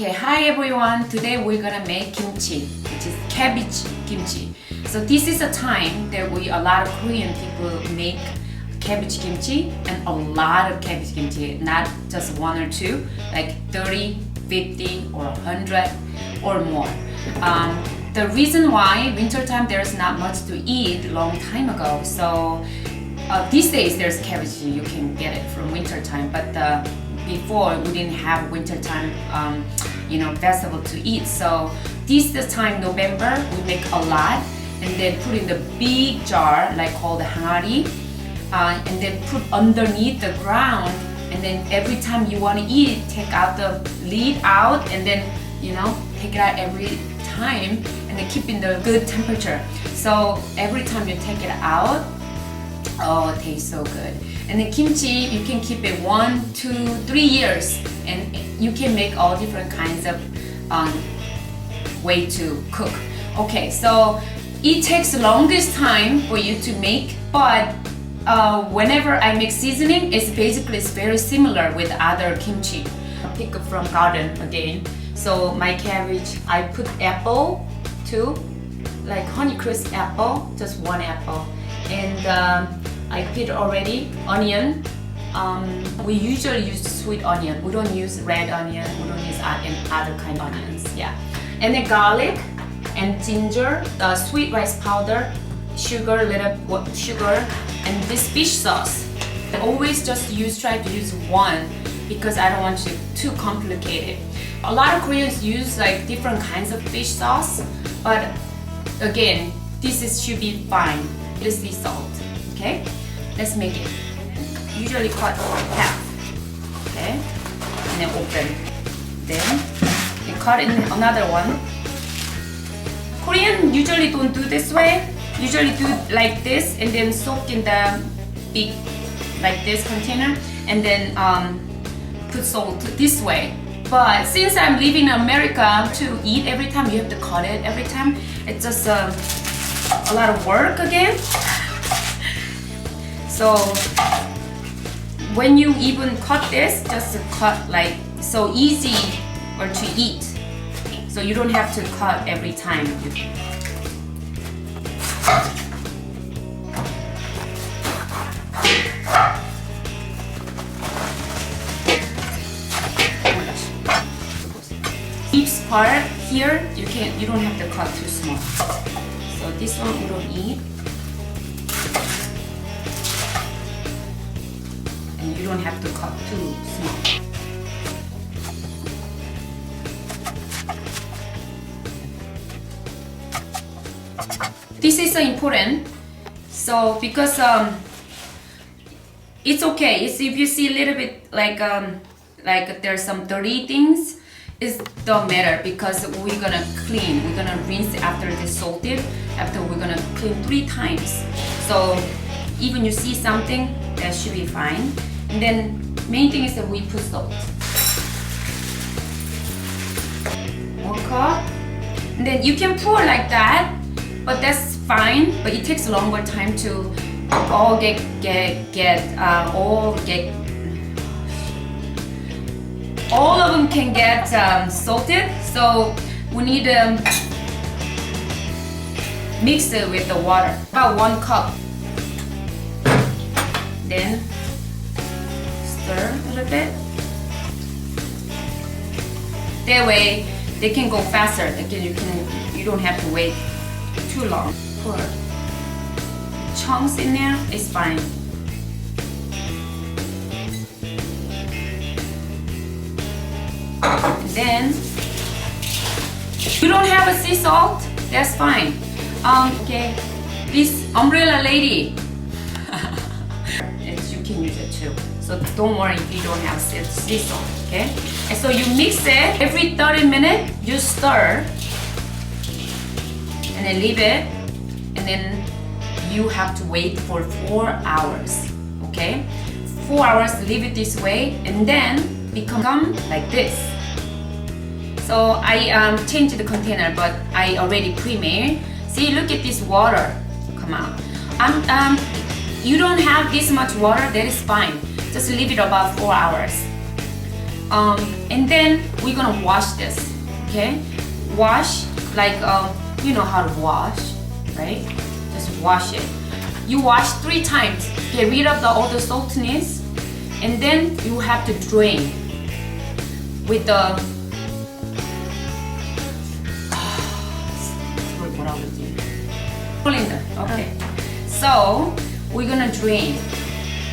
Okay, hi everyone. Today we're gonna make kimchi, which is cabbage kimchi. So this is a time that a lot of Korean people make cabbage kimchi, and a lot of cabbage kimchi, not just one or two, like 30, 50 or 100 or more. The reason why wintertime there's not much to eat long time ago. So these days there's cabbage, you can get it from wintertime, but before we didn't have wintertime vegetable to eat. So this time November we make a lot and then put in the big jar like called hangari, and then put underneath the ground, and then every time you want to eat, take out the lid out, and then take it out every time, and then keep in the good temperature. So every time you take it out, oh, it tastes so good. And then kimchi, you can keep it 1, 2, 3 years, and you can make all different kinds of way to cook. Okay, so it takes the longest time for you to make, but whenever I make seasoning, it's very similar with other kimchi. I pick up from garden again. So my cabbage, I put apple too, like Honeycrisp apple, just one apple, and I put already onion. We usually use sweet onion. We don't use red onion. We don't use other kind of onions. Yeah, and then garlic and ginger, sweet rice powder, sugar, little sugar, and this fish sauce. I always try to use one because I don't want it too complicated. A lot of Koreans use like different kinds of fish sauce, but again, should be fine. Just the salt. Okay, let's make it. Usually cut half. Okay, and then open. Then you cut in another one. Korean usually don't do this way. Usually do like this and then soak in the big like this container and then put salt this way. But since I'm living in America, to eat every time you have to cut it every time. It's just a lot of work again. So when you even cut this, just cut like so easy or to eat. So you don't have to cut every time. Leaves part here, you don't have to cut too small. So this one we don't eat. And you don't have to cut too small. This is important. So because it's okay. If you see a little bit like there's some dirty things, it don't matter because we're gonna clean. We're gonna rinse after it's salted. After we're gonna clean 3 times. So even you see something, that should be fine. And then main thing is that we put salt. 1 cup. And then you can pour like that, but that's fine. But it takes a longer time to all all of them can get salted. So we need to mix it with the water. About 1 cup. Then stir a little bit. That way they can go faster. You don't have to wait too long. Put chunks in there, it's fine. And then you don't have a sea salt, that's fine. Okay, this umbrella lady, you can use it too. So don't worry if you don't have sea salt. Okay, and so you mix it every 30 minutes. You stir and then leave it, and then you have to wait for 4 hours. Okay, 4 hours. Leave it this way, and then become like this. So I changed the container, but I already pre-made. See, look at this water. Come on. You don't have this much water, that is fine. Just leave it about 4 hours. And then we're gonna wash this. Okay, wash like you know how to wash, right? Just wash it. You wash 3 times. Get rid of all the saltiness, and then you have to drain with the colander. Okay. So we're gonna drain.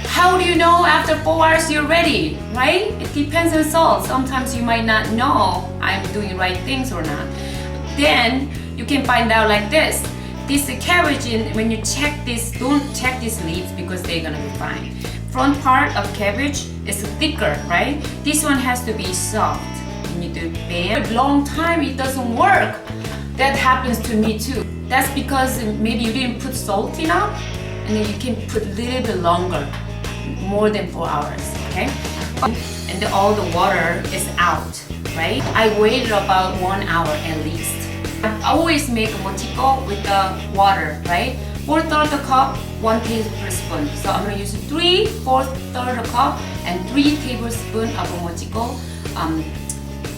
How do you know after 4 hours you're ready, right? It depends on salt. Sometimes you might not know I'm doing right things or not. Then you can find out like this. This cabbage, when you check this, don't check these leaves because they're gonna be fine. Front part of cabbage is thicker, right? This one has to be soft. You need to bear a long time, it doesn't work. That happens to me too. That's because maybe you didn't put salt enough, and then you can put a little bit longer, more than 4 hours, okay? And then all the water is out, right? I waited about 1 hour at least. I always make a mochiko with the water, right? 4/3 cup, 1 tablespoon. So I'm gonna use 3/4 cup and 3 tablespoons of mochiko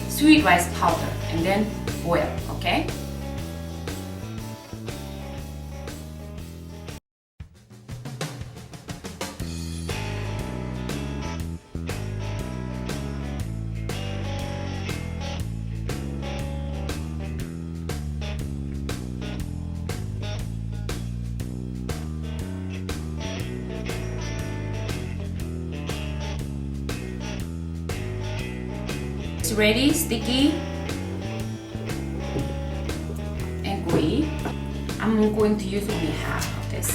sweet rice powder, and then boil, okay? It's ready, sticky and gooey. I'm going to use only half of this.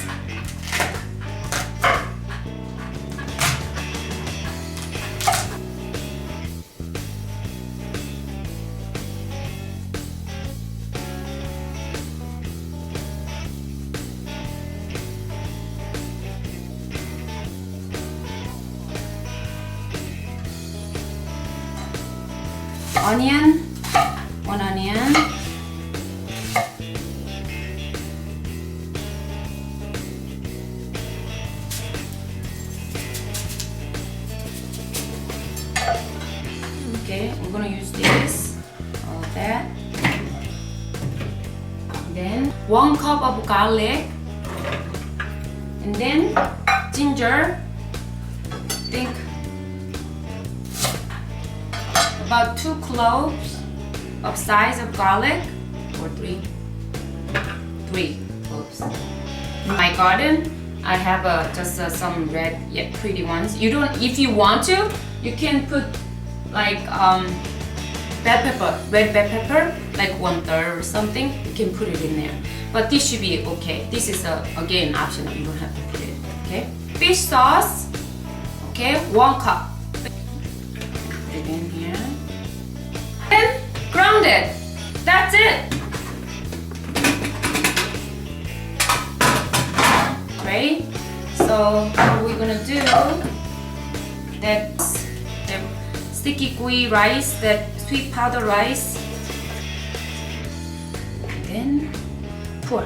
Onion, 1 onion. Okay, we're gonna use this, all that. Then 1 cup of garlic, and then ginger. Think about 2 cloves of size of garlic, or 3 cloves. In my garden, I have just some red, yet pretty ones. You don't, if you want to, you can put like bell pepper, red bell pepper, like 1/3 or something. You can put it in there. But this should be okay. This is again optional. You don't have to put it. Okay. Fish sauce. Okay, 1 cup. Put it in here. And ground it. That's it. Right? So what we're gonna do, that's the sticky gooey rice, that sweet powder rice. And then pour.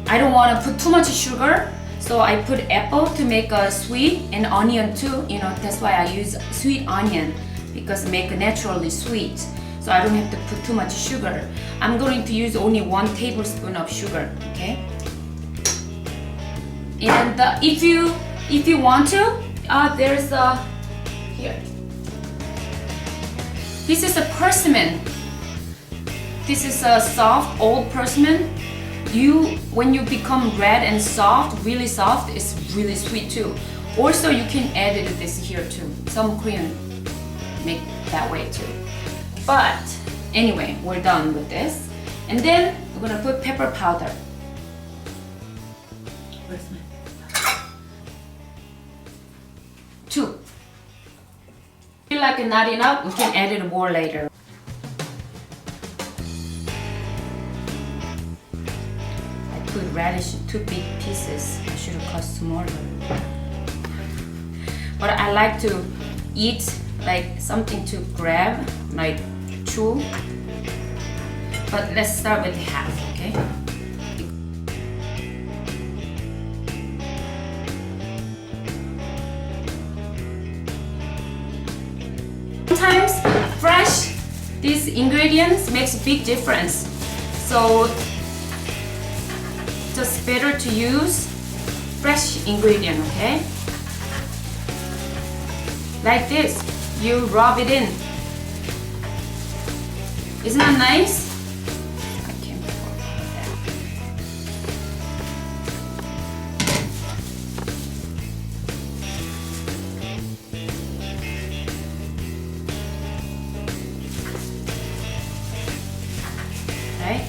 I don't want to put too much sugar. So I put apple to make a sweet, and onion too. You know, that's why I use sweet onion, because it make it naturally sweet. So I don't have to put too much sugar. I'm going to use only 1 tablespoon of sugar. Okay. And if you want to, there's here. This is a persimmon. This is a soft old persimmon. When you become red and soft, really soft, it's really sweet too. Also, you can add this here too. Some Korean make that way too. But anyway, we're done with this. And then we're gonna put pepper powder. Where's my? 2. Feel like it's not enough, we can add it more later. Put radish in 2 big pieces. I should have cut smaller. But I like to eat like something to grab, like chew. But let's start with half, okay? these ingredients makes a big difference. So just better to use fresh ingredient, okay? Like this, you rub it in. Isn't that nice? I can't forget that. Right?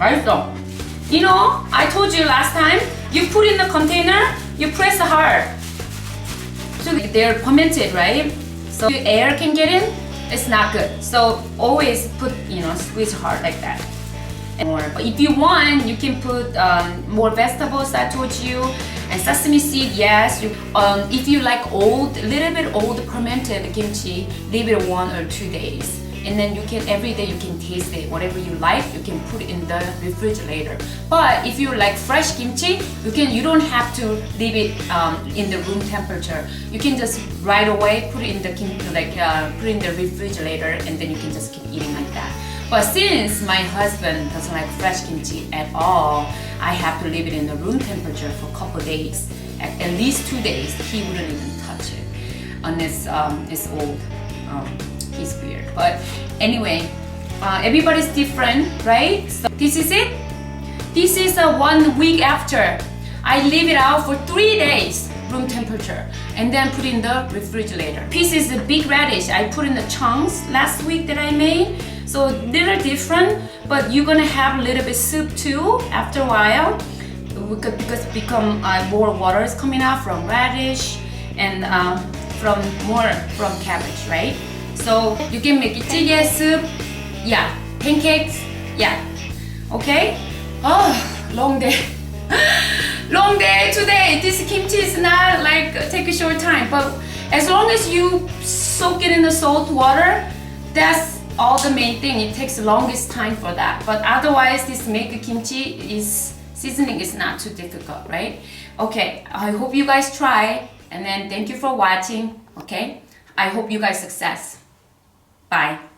맛있어. You know, I told you last time, you put in the container, you press hard. So they're fermented, right? So air can get in, it's not good. So always put, squeeze hard like that. And more. If you want, you can put more vegetables I told you, and sesame seed, yes. If you like little bit old fermented kimchi, leave it 1 or 2 days. And then you can, every day you can taste it. Whatever you like, you can put it in the refrigerator. But if you like fresh kimchi, you don't have to leave it in the room temperature. You can just right away put it in the put it in the refrigerator, and then you can just keep eating like that. But since my husband doesn't like fresh kimchi at all, I have to leave it in the room temperature for a couple days, at least 2 days. He wouldn't even touch it unless it's old. He's weird, but anyway, everybody's different, right? So this is it. This is 1 week after. I leave it out for 3 days, room temperature, and then put in the refrigerator. This is a big radish. I put in the chunks last week that I made, so little different, but you're gonna have a little bit soup too after a while, because more water is coming out from radish and from cabbage, right? So you can make it jjigae soup, yeah, pancakes, yeah, okay? Oh, long day. Long day today. This kimchi is not like take a short time, but as long as you soak it in the salt water, that's all the main thing. It takes the longest time for that. But otherwise, this make kimchi seasoning is not too difficult, right? Okay, I hope you guys try, and then thank you for watching, okay? I hope you guys success. Bye.